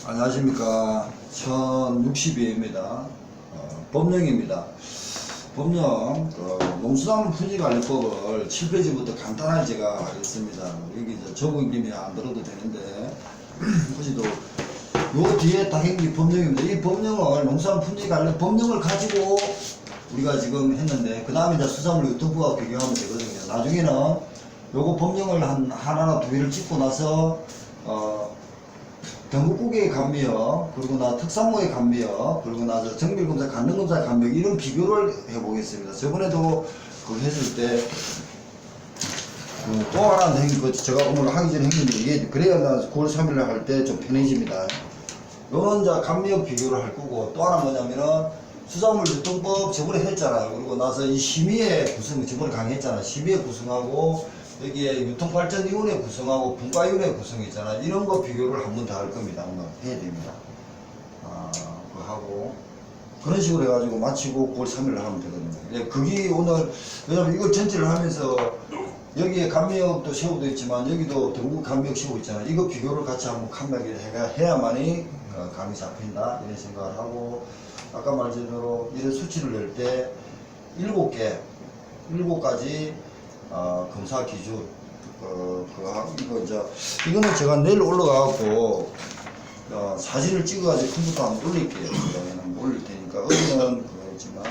안녕하십니까. 1062회입니다. 법령입니다. 법령, 농수산물 품질관리법을 7페이지부터 간단하게 제가 하겠습니다. 여기 이제 적은 김에 안 들어도 되는데, 혹시도 요 뒤에 딱 있는 게 법령입니다. 이 법령을, 농수산물 품질관리 법령을 가지고 우리가 지금 했는데, 그 다음에 이제 수산물 유통부하고 비교하면 되거든요. 나중에는 요거 법령을 하나나 두 개를 찍고 나서, 전국국의 감미역, 그리고 나 특산물의 감미역, 그리고 나서 정밀검사, 간등검사 감미역, 이런 비교를 해보겠습니다. 저번에도 그거 했을 때, 또 하나 제가 오늘 하기 전에 했는데, 이게 그래야 나 9월 3일날 할 때 좀 편해집니다. 요런 자 감미역 비교를 할 거고, 또 하나 뭐냐면은, 수산물 유통법 저번에 했잖아요. 그리고 나서 이 심의회 구성, 저번에 강의했잖아요. 심의회 구성하고, 여기에 유통발전위원회 구성하고 분과위원회 구성이잖아요. 이런 거 비교를 한 번 더 할 겁니다. 오늘 해야 됩니다. 그거 하고 그런 식으로 해가지고 마치고 9월 3일을 하면 되거든요. 그게 오늘, 왜냐면 이걸 전체를 하면서 여기에 감미역도 세우고 있지만 여기도 전국 감미역 세우고 있잖아요. 이거 비교를 같이 한번 칸막이를 해야만이 감이 잡힌다 이런 생각을 하고, 아까 말씀대로 이런 수치를 낼 때 7가지 검사 기준, 이거는 제가 내일 올라가갖고, 사진을 찍어가지고 컴퓨터 한번 올릴게요. 그다음에는 올릴 테니까, 어디는 그거지만,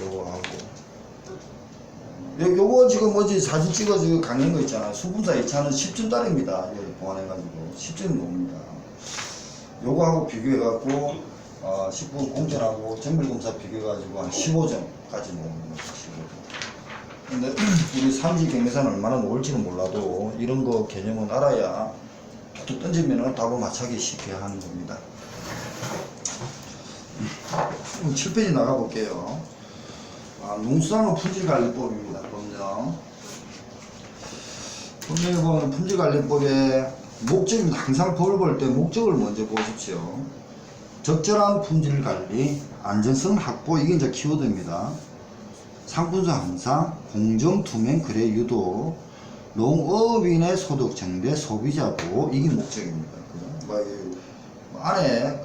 요거 하고. 요거 지금 뭐지, 사진 찍어가지고 강의한 거 있잖아요. 수분사 2차는 10점 짜리입니다. 여기 보완해가지고. 10점이 옵니다. 요거 하고 비교해갖고, 10분 공전하고 정밀검사 비교해가지고 한 15점까지 모읍니다. 15점. 근데 우리 산지 경매사는 얼마나 놓을지는 몰라도 이런 거 개념은 알아야 툭툭 던지면은 답을 맞추기 쉽게 하는 겁니다. 7페이지 나가볼게요. 농수산물 품질관리법입니다. 법령. 법령에 보면 품질관리법의 목적입니다. 항상 법을 볼 때 목적을 먼저 보십시오. 적절한 품질 관리, 안전성 확보, 이게 이제 키워드입니다. 상품성 향상, 공정 투명 거래 유도, 농업인의 소득 증대, 소비자 보호, 이게 목적입니다. 안에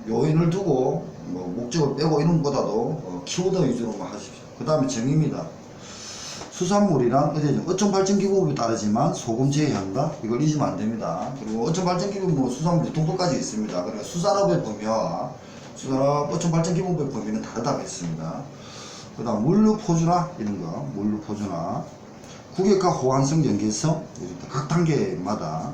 요인을 두고 목적을 빼고 이런 것보다도 키워드 위주로만 하십시오. 그 다음에 정의입니다. 수산물이란 어촌 발전 기법에 따르지만 소금 제외한다. 이걸 잊으면 안 됩니다. 그리고 어촌 발전 기법 수산물 유통법까지 있습니다. 그러니까 수산업의 범위와 수산업 어촌 발전 기법의 범위는 다르다고 했습니다. 그 다음 물류 포준화, 이런 거 물류 포준화, 국역화 호환성 연계성, 각 단계마다.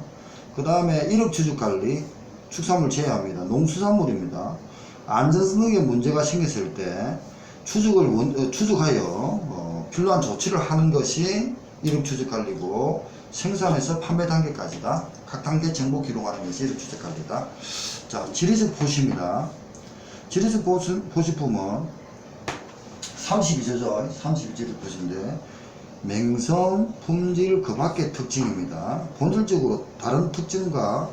그 다음에 일업 추적 관리, 축산물 제외합니다. 농수산물입니다. 안전성 등의 문제가 생겼을 때 추적하여 필요한 조치를 하는 것이 이력 추적 관리고, 생산에서 판매 단계까지다. 각 단계 정보 기록하는 것이 이력 추적 관리다. 자, 지리적 포시입니다. 지리적 포시품은 32조죠. 32지리적 포시인데, 맹성, 품질, 그 밖의 특징입니다. 본질적으로 다른 특징과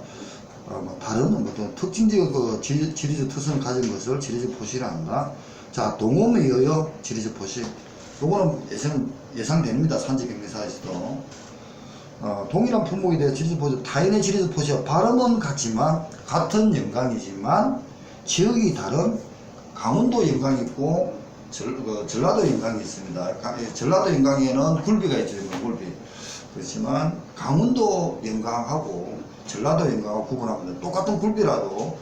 다른 특징적 지리적 특성을 가진 것을 지리적 포시라 한다. 자, 동업에 의하여 지리적 포시. 요거는 예상됩니다. 산지경매사에서도. 동일한 품목에 대해 지리적 포시, 타인의 지리적 포시와 발음은 같지만, 같은 영광이지만, 지역이 다른 강원도 영광이 있고, 전라도 영광이 있습니다. 전라도 영광에는 굴비가 있죠. 굴비. 그렇지만, 강원도 영광하고, 전라도 영광하고 구분합니다. 똑같은 굴비라도,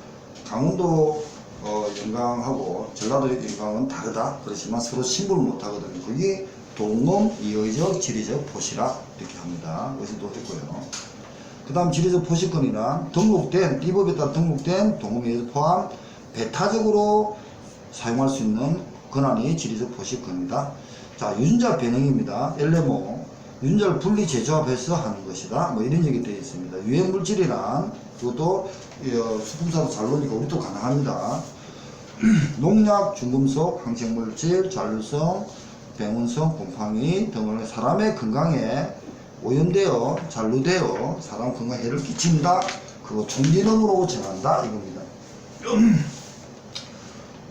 강원도 영광하고 전라도 영광은 다르다. 그렇지만 서로 신분을 못하거든요. 그게 동업, 이의적, 지리적 포시라 이렇게 합니다. 의심도 했고요. 그 다음 지리적 포시권이란 등록된, 이 법에 따라 등록된 동업에 포함 배타적으로 사용할 수 있는 권한이 지리적 포시권이다. 자, 유전자 변형입니다. LMO, 유전자를 분리 재조합해서 하는 것이다. 이런 얘기 되어 있습니다. 유해물질이란, 그것도 수품사도 잘 노니까 우리도 가능합니다. 농약, 중금속, 항생물질, 잔류성, 병원성, 곰팡이 등을 사람의 건강에 오염되어 잔류되어 사람 건강에 해를 끼친다. 그거 총진원으로 정한다 이겁니다.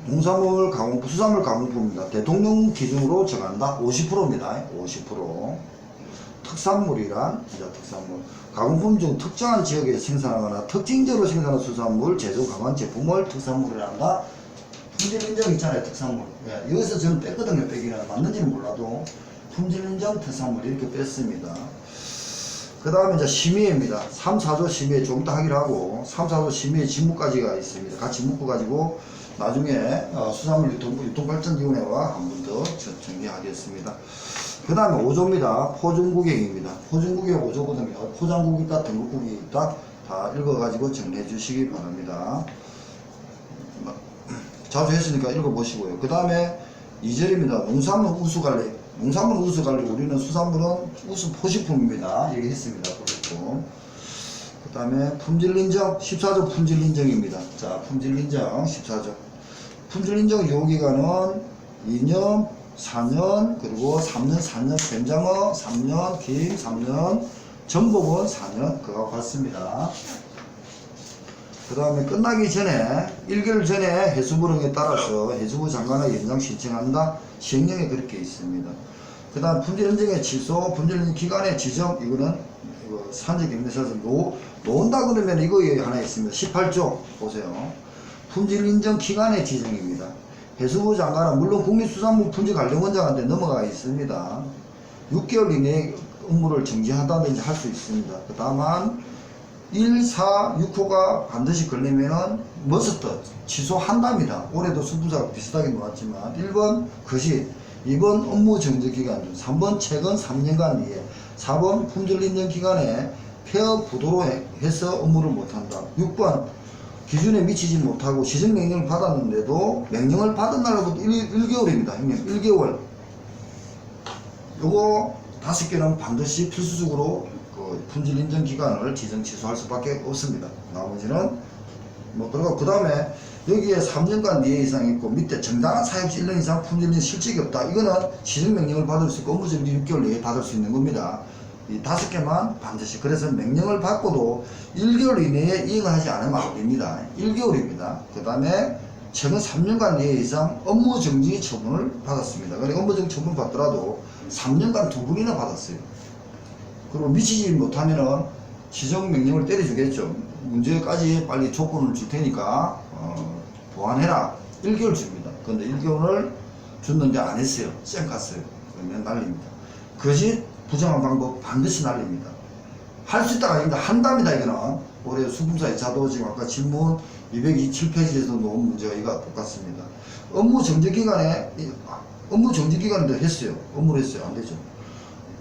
농산물 가공부, 수산물 가공부입니다. 대통령 기준으로 정한다. 50%입니다. 50%. 특산물이란 특산물, 가공품 중 특정한 지역에 생산하거나 특징적으로 생산한 수산물, 제조 가관 제품을 특산물이라 한다. 품질 인정 있잖아요, 특산물. 예, 여기서 저는 뺐거든요, 빼기는. 맞는지는 몰라도. 품질 인정 특산물 이렇게 뺐습니다. 그 다음에 이제 심의입니다. 3, 4조 심의 좀 더 하기로 하고, 3, 4조 심의 직무까지가 있습니다. 같이 묶어가지고, 나중에 수산물 유통발전위원회와 한 번 더 정리하겠습니다. 그 다음에 5조입니다. 포중구경입니다. 포중구경 5조거든요. 포장국이 있다, 등급국이 있다, 다 읽어가지고 정리해 주시기 바랍니다. 자주 했으니까 읽어보시고요. 그 다음에 2절입니다. 농산물 우수관리. 농산물 우수관리, 우리는 수산물은 우수 포식품입니다. 얘기했습니다. 포식품. 그 다음에 품질인정, 14조 품질인정입니다. 자, 품질인정 14조. 품질인정 요기간은 2년, 4년, 그리고 3년, 4년, 된장어 3년, 김 3년, 전복은 4년, 그거 같습니다. 그 다음에 끝나기 전에 1개월 전에 해수부 등에 따라서 해수부 장관의 연장 신청한다. 시행령에 그렇게 있습니다. 그 다음 품질인정의 취소, 품질인정 기간의 지정, 이거는 산지경제사에서 놓은다 그러면 이거 하나 있습니다. 18조 보세요. 품질인정 기간의 지정입니다. 해수부 장관은 물론 국립수산물 품질관리원장한테 넘어가 있습니다. 6개월 이내에 업무를 정지한다든지 할 수 있습니다. 다만 1, 4, 6호가 반드시 걸리면은 머스트 취소한답니다. 올해도 수부자가 비슷하게 나왔지만 1번 거시, 2번 업무 정지 기간 중, 3번 최근 3년간 이에, 4번 품질 인정 기간에 폐업 부도로 해서 업무를 못한다. 6번 기준에 미치지 못하고 시정 명령을 받았는데도 명령을 받은 날로부터 1개월입니다. 형님 1개월. 요거 5개는 반드시 필수적으로 품질 인정 기간을 지정 취소할 수밖에 없습니다. 나머지는 못 들어가고, 그 다음에 여기에 3년간 이해 이상 있고 밑에 정당한 사역시 1년 이상 품질 인정 실적이 없다. 이거는 시정 명령을 받을 수 있고 업무 정지 6개월 내에 받을 수 있는 겁니다. 이 5개만 반드시. 그래서 명령을 받고도 1개월 이내에 이행을 하지 않으면 안 됩니다. 1개월입니다. 그 다음에 최근 3년간 이해 이상 업무 정지 처분을 받았습니다. 그러니까 업무 정지 처분 받더라도 3년간 2번이나 받았어요. 그리고 미치지 못하면은 지정 명령을 때려주겠죠. 문제까지 빨리 조건을 줄 테니까 보완해라. 1개월 줍니다. 근데 1개월을 줬는데 안 했어요. 쌩 갔어요. 그러면 날립니다. 거짓 부정한 방법 반드시 날립니다. 할 수 있다가 아닙니다. 한답니다. 이거는 올해 수분사 2차도 지금 아까 질문 227페이지에서 놓은 문제가 이거 똑같습니다. 업무 정지 기간에 했어요. 업무를 했어요. 안 되죠.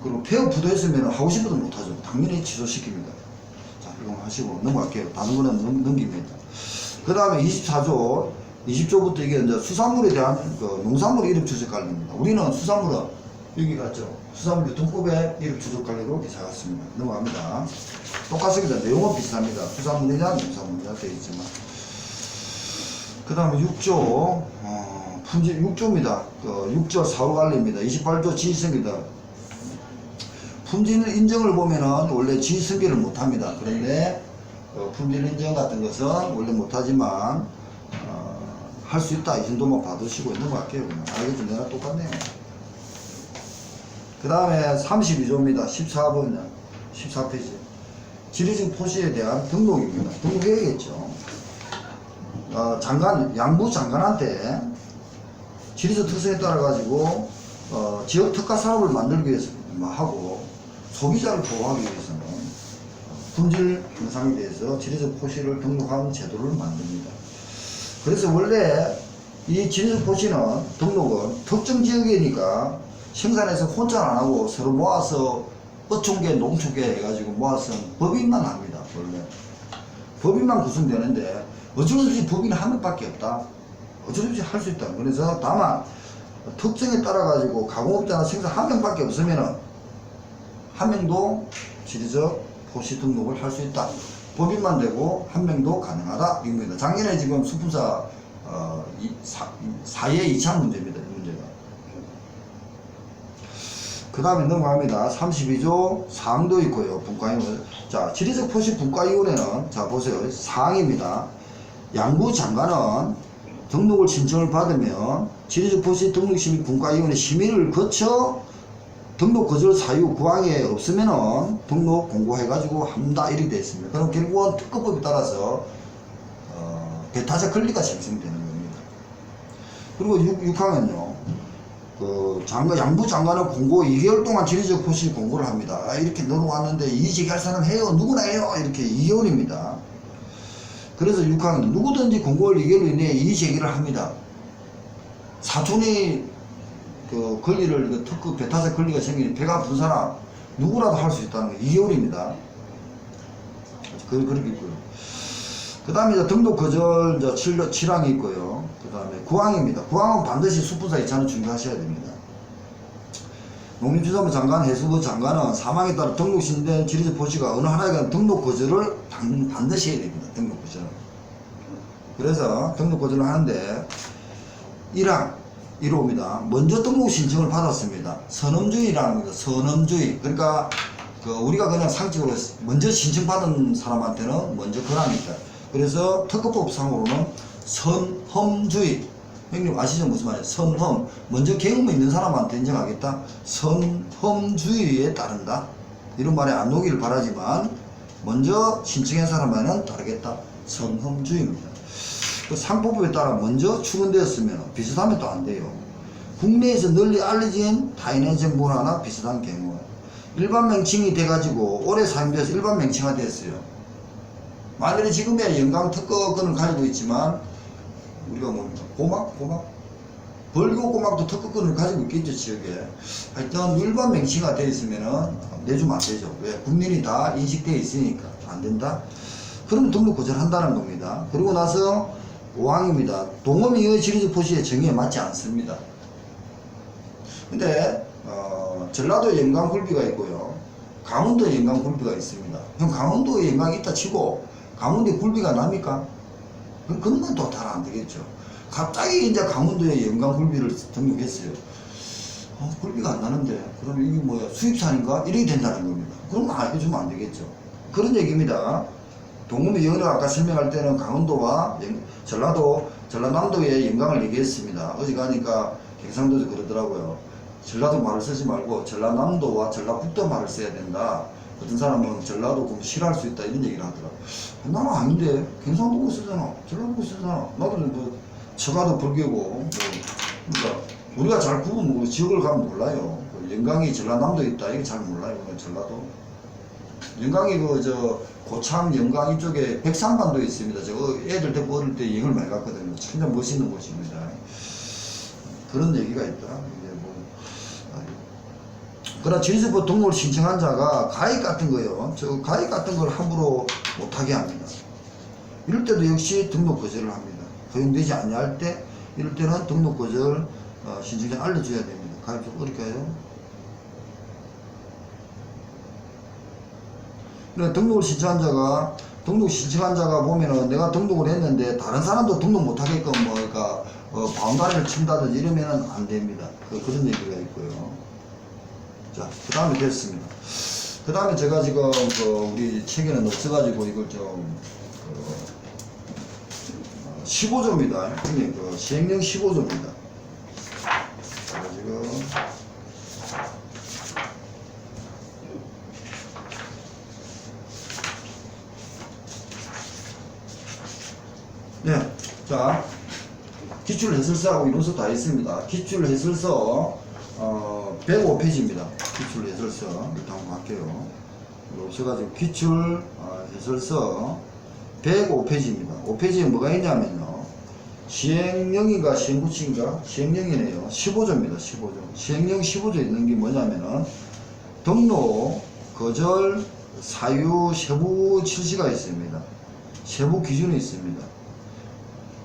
그리고 폐업 부도했으면 하고 싶어도 못하죠. 당연히 취소시킵니다. 자, 이거 하시고 넘어갈게요. 다른 거는 넘깁니다. 그 다음에 24조, 20조부터 이게 이제 수산물에 대한 농산물 이름 추적 관리입니다. 우리는 수산물은 여기 갔죠. 수산물 유통법의 이름 추적 관리로 이렇게 작았습니다. 넘어갑니다. 똑같습니다. 내용은 비슷합니다. 수산물이냐 농산물이냐 되어 있지만. 그 다음에 6조, 품질 6조입니다. 6조 사후 관리입니다. 28조 지휘성입니다. 품질 인정을 보면은 원래 지휘성계를 못합니다. 그런데 품질 인정 같은 것은 원래 못하지만 할 수 있다. 이 정도만 받으시고 넘어갈게요. 알겠죠? 내가 똑같네요. 그 다음에 32조입니다. 14번 14페이지 지리적 포시에 대한 등록입니다. 등록해야겠죠. 양부 장관한테 지리적 특성에 따라 가지고 지역 특화 사업을 만들기 위해서 하고 소비자를 보호하기 위해서는 품질 향상에 대해서 지리적 포시를 등록하는 제도를 만듭니다. 그래서 원래 이 지리적 포시는 등록은 특정 지역이니까 생산해서 혼자 안 하고 서로 모아서 어촌계 농촌계 해가지고 모아서 법인만 합니다. 원래 법인만 구성되는데 어쩔 수 없이 법인은 한 명밖에 없다. 어쩔 수 없이 할 수 있다. 그래서 다만 특성에 따라 가지고 가공업자나 생산 한 명밖에 없으면은 한 명도 지리적 포시 등록을 할 수 있다. 법인만 되고 한 명도 가능하다. 이겁니다. 작년에 지금 수분사 4회 2차 문제입니다. 이 문제가. 그 다음에 넘어갑니다. 32조 사항도 있고요. 분과위원. 자, 지리적 포시 분과위원회는 자 보세요. 사항입니다. 양부 장관은 등록을 신청을 받으면 지리적 포시 등록심의 분과위원회 심의를 거쳐 등록 거절 사유 구항에 없으면은 등록 공고해가지고 합니다 이렇게 되어 있습니다. 그럼 결국은 특허법에 따라서 배타적 권리가 생성되는 겁니다. 그리고 6항은요, 양부 장관은 공고 2개월 동안 지리적 포실 공고를 합니다. 이렇게 넣어놨는데 이의제기할 사람 해요. 누구나 해요. 이렇게 2개월입니다. 그래서 6항은 누구든지 공고를 2개월 이내에 이의제기를 합니다. 사촌이 권리를, 특허 배타적 권리가 생기니 배가 아픈 사람 누구라도 할 수 있다는 거 2개월입니다. 그렇게 있고요. 그 다음에 등록 거절 7항이 있고요. 그 다음에 9항입니다. 9항은 반드시 수분사 2차는 준비하셔야 됩니다. 농림축산부 장관, 해수부 장관은 사망에 따라 등록 신된 지리적 포시가 어느 하나에 등록 거절을 반드시 해야 됩니다. 등록 거절. 그래서 등록 거절을 하는데 1항 1호입니다. 먼저 등록 신청을 받았습니다. 선엄주의라는 겁니다. 선엄주의. 그러니까 우리가 그냥 상식으로 먼저 신청받은 사람한테는 먼저 권합니다. 그래서 특허법상으로는 선험주의. 형님 아시죠? 무슨 말이에요? 선험. 먼저 경험이 있는 사람한테 인정하겠다. 선험주의에 따른다. 이런 말에 안 녹이길 바라지만 먼저 신청한 사람에는 따르겠다. 선험주의입니다. 그 상법에 따라 먼저 출원되었으면 비슷하면 또 안 돼요. 국내에서 널리 알려진 타인의 정보나 하나 비슷한 경우 일반 명칭이 돼가지고 오래 사용돼서 일반 명칭화 됐어요. 만일에 지금의 영광 특허권을 가지고 있지만 우리가 뭡니까? 고막? 벌교 고막도 특허권을 가지고 있겠죠, 지역에. 하여튼 일반 명칭화 되어 있으면은 내주면 안 되죠. 왜? 국민이 다 인식되어 있으니까 안 된다. 그러면 등록 거절한다는 겁니다. 그리고 나서 5항입니다. 동업이의 지리적 포시의 정의에 맞지 않습니다. 근데 전라도 영광굴비가 있고요. 강원도 영광굴비가 있습니다. 그럼 강원도에 영광이 있다 치고 강원도에 굴비가 납니까? 그런 건 또 잘 안 되겠죠. 갑자기 이제 강원도에 영광굴비를 등록했어요. 굴비가 안 나는데 그럼 이게 뭐야, 수입산인가? 이렇게 된다는 겁니다. 그러면 알려주면 안 되겠죠. 그런 얘기입니다. 동음의 영어가 아까 설명할 때는 강원도와 전라남도의 영광을 얘기했습니다. 어제 가니까 경상도도 그러더라고요. 전라도 말을 쓰지 말고 전라남도와 전라북도 말을 써야 된다. 어떤 사람은 전라도 그럼 싫어할 수 있다 이런 얘기를 하더라고. 나는 아닌데 경상도고 쓰잖아, 전라도고 쓰잖아. 나도 뭐 처가도 불교고 그러니까 우리가 잘 구분 지역을 가면 몰라요. 영광이 전라남도에 있다 이게 잘 몰라요. 전라도 영광이 고창 영광 이쪽에 백산반도에 있습니다. 저 애들 데리고 어릴 때 여행을 많이 갔거든요. 참 멋있는 곳입니다. 그런 얘기가 있다. 이게 그러나 지리적 등록을 신청한 자가 가입 같은 거요. 저 가입 같은 걸 함부로 못하게 합니다. 이럴 때도 역시 등록 거절을 합니다. 허용되지 않냐 할 때, 이럴 때는 등록 거절 신청자 알려줘야 됩니다. 가입 좀 어릴까요? 등록을 신청한 자가 보면은 내가 등록을 했는데 다른 사람도 등록 못하게끔 그러니까 바운다리를 친다든지 이러면은 안 됩니다. 그런 얘기가 있고요. 자, 그 다음에 됐습니다. 그 다음에 제가 지금 우리 책에는 없어가지고 이걸 좀 15조입니다. 시행령 15조입니다. 제가 지금 네, 자, 기출해설서하고 이론서 다 있습니다. 기출해설서 105페이지입니다. 기출해설서 일단 한번 할게요. 없어가지고 기출해설서 105페이지입니다. 5페이지에 뭐가 있냐면요, 시행령인가 시행구칙인가 시행령이네요. 15조입니다. 15조. 시행령 15조에 있는 게 뭐냐면은 등록 거절 사유 세부 실시가 있습니다. 세부 기준이 있습니다.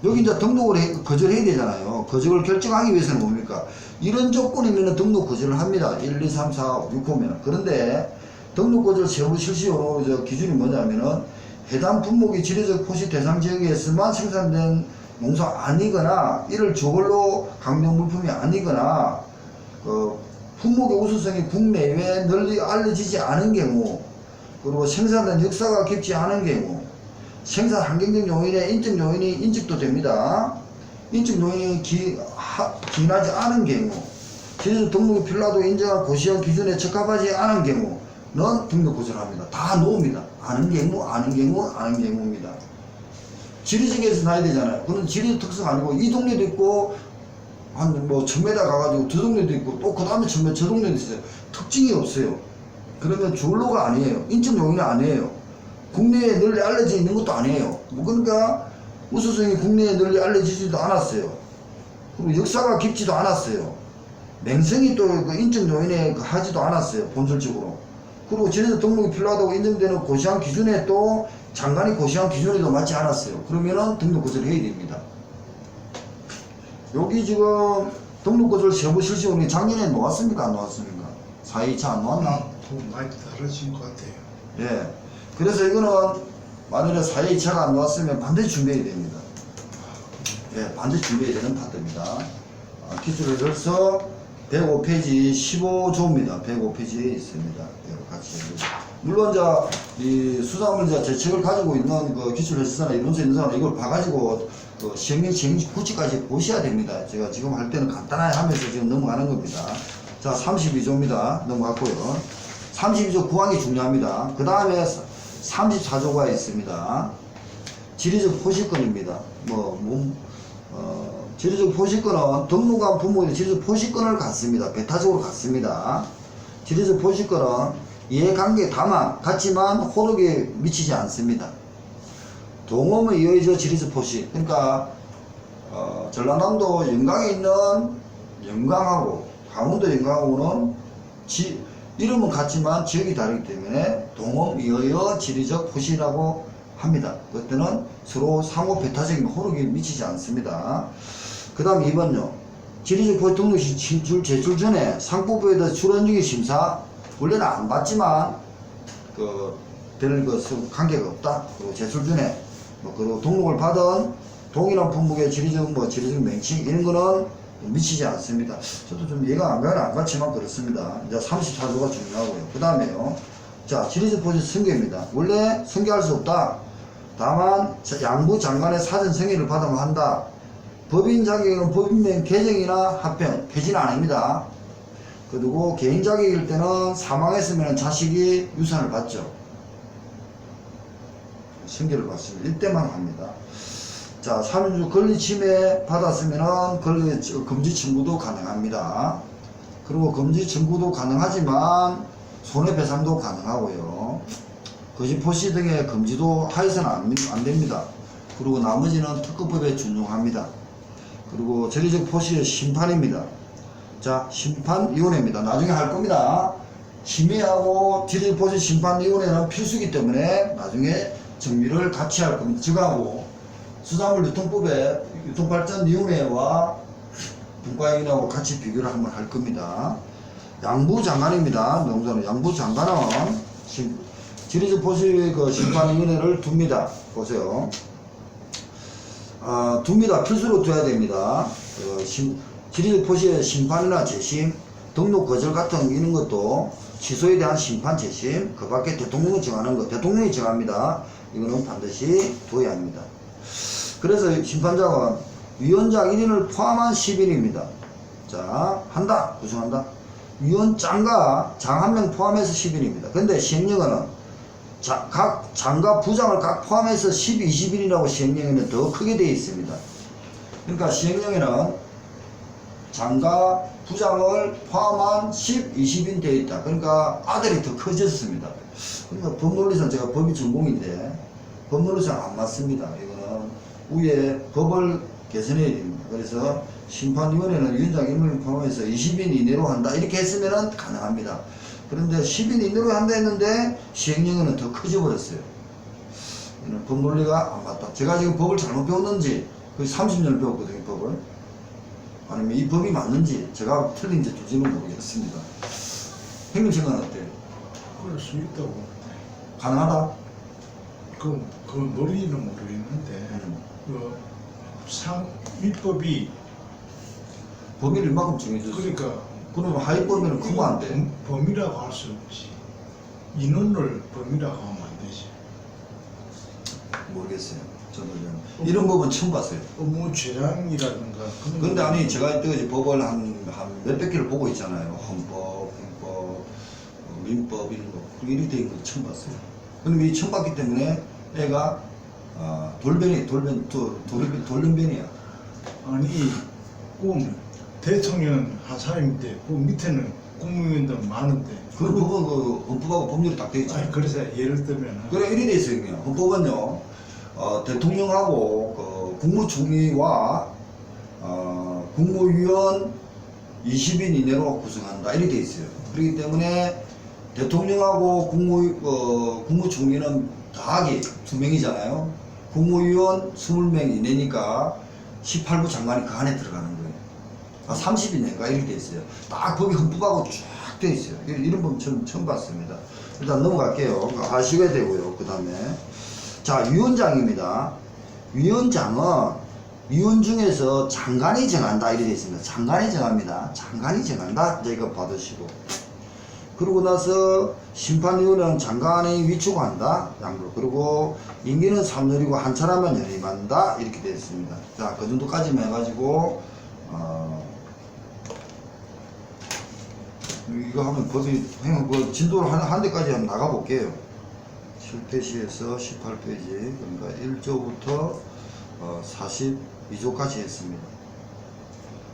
여기 이제 등록을 거절해야 되잖아요. 거절을 결정하기 위해서는 뭡니까? 이런 조건이면 등록 거절을 합니다. 1, 2, 3, 4, 5, 6호면. 그런데 등록 거절 세부 실시로 기준이 뭐냐면은 해당 품목이 지리적 포시 대상 지역에서만 생산된 농사 아니거나 이를 주걸로 강력 물품이 아니거나 품목의 우수성이 국내외에 널리 알려지지 않은 경우, 그리고 생산된 역사가 깊지 않은 경우, 생산 환경적 요인에 인적 요인이 인식도 됩니다. 인적 요인이 기인하지 않은 경우, 지리적 등록이 필요하도 인정한 고시형 기준에 적합하지 않은 경우는 등록 거절합니다. 다 노입니다. 아는 경우입니다. 지리적에서 나야 되잖아요. 그런 지리적 특성 아니고 이 동네도 있고 한 뭐 1000m 가가지고 두 동네도 있고 또 그 다음에 1000m 저 동네도 있어요. 특징이 없어요. 그러면 주얼로가 아니에요. 인적 요인이 아니에요. 국내에 널리 알려져 있는 것도 아니에요. 뭐 그러니까 우수성이 국내에 널리 알려지지도 않았어요. 그리고 역사가 깊지도 않았어요. 맹성이 또 그 인적 요인에 하지도 않았어요. 본질적으로. 그리고 지리적 등록이 필요하다고 인정되는 고시한 기준에 또 장관이 고시한 기준에도 맞지 않았어요. 그러면은 등록 거절을 해야 됩니다. 여기 지금 등록 거절 세부 실시원이 작년에 놓았습니까? 안 놓았습니까? 4.2차 안 놓았나? 좀 많이 다르신 것 같아요. 예. 그래서 이거는 만일에 4.2차가 안 놓았으면 반드시 준비해야 됩니다. 예, 반드시 준비해야 되는 파트입니다. 기출해서 105페이지 15조입니다. 105페이지에 있습니다. 같이. 물론 이 수산물자 재책을 가지고 있는 그 기출해서나 이론서 있는 사람은 이걸 봐가지고 그 시행령 구치까지 보셔야 됩니다. 제가 지금 할 때는 간단하게 하면서 지금 넘어가는 겁니다. 자, 32조입니다. 넘어갔고요. 32조 구항이 중요합니다. 그 다음에 34조가 있습니다. 지리적 포시권입니다. 지리적 포시권은 등록한 부모의 지리적 포시권을 갖습니다. 배타적으로 갖습니다. 지리적 포시권은 이해관계 다만 같지만 호록에 미치지 않습니다. 동업에 의해서 지리적 포시. 그러니까 전라남도 영광에 있는 영광하고 강원도 영광하고는 이름은 같지만 지역이 다르기 때문에 동업에 의해 지리적 포시라고 합니다. 그때는 서로 상호 배타적인 호록이 미치지 않습니다. 그 다음 2번요. 지리적 포시 등록 제출 전에 상법부에 대해서 출원중의 심사 원래는 안 받지만 될 것은 관계가 없다. 그리고 제출 전에 그리고 등록을 받은 동일한 품목의 지리적 명칭 이런 거는 미치지 않습니다. 저도 좀 이해가 안 가는 안 같지만 그렇습니다. 이제 34조가 중요하고요. 그 다음에요. 자, 지리적 포시 승계입니다. 원래 승계할 수 없다. 다만 양부 장관의 사전 승인을 받으면 한다. 법인 자격은 법인명 개정이나 합병, 폐지는 아닙니다. 그리고 개인 자격일 때는 사망했으면 자식이 유산을 받죠. 승계를 받습니다. 이때만 합니다. 자, 3주 권리 침해 받았으면 금지 청구도 가능합니다. 그리고 금지 청구도 가능하지만 손해배상도 가능하고요. 거짓 포시 등의 금지도 하여서는 안 됩니다. 그리고 나머지는 특허법에 준용합니다. 그리고 지리적 포시의 심판입니다. 자, 심판위원회입니다. 나중에 할 겁니다. 심의하고 지리적 포시 심판위원회는 필수이기 때문에 나중에 정비를 같이 할 겁니다. 저하고 수산물 유통법의 유통발전위원회와 분과위원회하고 같이 비교를 한번 할 겁니다. 양부장관입니다. 명단은 양부장관은 지리적 포시 심판위원회를 둡니다. 보세요. 둡니다. 필수로 둬야 됩니다. 지리적 포시의 심판이나 재심, 등록 거절 같은 이런 것도 취소에 대한 심판, 재심, 그 밖에 대통령이 정하는 것, 대통령이 정합니다. 이거는 반드시 둬야 합니다. 그래서 심판장은 위원장 1인을 포함한 10인입니다. 자, 한다. 구성한다. 위원장과 장 한 명 포함해서 10인입니다. 근데 시행령은 각 장과 부장을 각 포함해서 10, 20인이라고 시행령에는 더 크게 되어 있습니다. 그러니까 시행령에는 장과 부장을 포함한 10, 20인 되어 있다. 그러니까 아들이 더 커졌습니다. 그러니까 법논리상 제가 법이 전공인데 법논리상 안 맞습니다. 이거는 위에 법을 개선해야 됩니다. 그래서 심판위원회는 위원장 1명을 포함해서 20인 이내로 한다. 이렇게 했으면 가능합니다. 그런데 10인 이내로 한다 했는데 시행령은 더 커져 버렸어요. 이는 법 논리가 안 맞다. 제가 지금 법을 잘못 배웠는지 거의 30년을 배웠거든요. 법을. 아니면 이 법이 맞는지 제가 틀린지 둘지는 모르겠습니다. 형님 생각은 어때요? 그럴 수 있다고. 가능하다? 그 논리는 모르겠는데 위법이 범위를 이만큼 정해줬어요. 그러니까 그러면 하위 범위는 크면 안 돼. 범위라고 할 수 없지. 인원을 범위라고 하면 안 되지. 모르겠어요. 저도 이런 법은 처음 봤어요. 업무죄랑이라든가 그런데 아니 제가 이때까지 법을 한 몇백 개를 보고 있잖아요. 헌법, 형법, 민법 이런 거 이렇게 돼 있는 거 처음 봤어요. 그럼 이 처음 봤기 때문에 애가 돌변변이야. 아니 꼭 대통령 한 사람인데 그 밑에는 국무위원들 많은데 그 법은 그 헌법하고 법률이 딱 돼 있죠. 아니 그래서 예를 들면 그래 이리 돼 있어요. 그냥 헌법은요 대통령하고 그 국무총리와 국무위원 20인 이내로 구성한다 이렇게 돼 있어요. 그렇기 때문에 대통령하고 국무총리는 더하기 2명이잖아요. 국무위원 20명 이내니까 18부 장관이 그 안에 들어가는 거예요. 30이네가 이렇게 돼 있어요. 딱 거기 헌법하고 쫙 돼 있어요. 이런 법 처음 봤습니다. 일단 넘어갈게요. 아시게 되고요. 그 다음에 자 위원장입니다. 위원장은 위원 중에서 장관이 정한다 이렇게 되어 있습니다. 장관이 정합니다. 장관이 정한다. 이거 받으시고 그러고 나서 심판위원회는 장관이 위촉한다. 양로 그리고 임기는 3년이고 한 차례만 연임한다 이렇게 되어 있습니다. 자 그 정도까지만 해가지고 이거 하면 법이 그 진도를 한 대까지 한번 나가 볼게요. 7페이지에서 18페이지 그러니까 1조부터 42조까지 했습니다.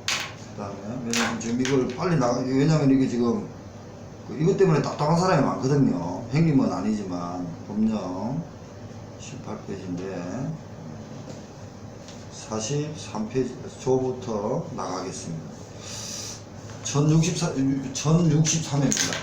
그 다음에 왜냐면 지금 이걸 빨리 왜냐면 이게 지금 이것 때문에 답답한 사람이 많거든요. 행림은 아니지만 법령 18페이지인데 43페이지 조부터 나가겠습니다. 1063회입니다.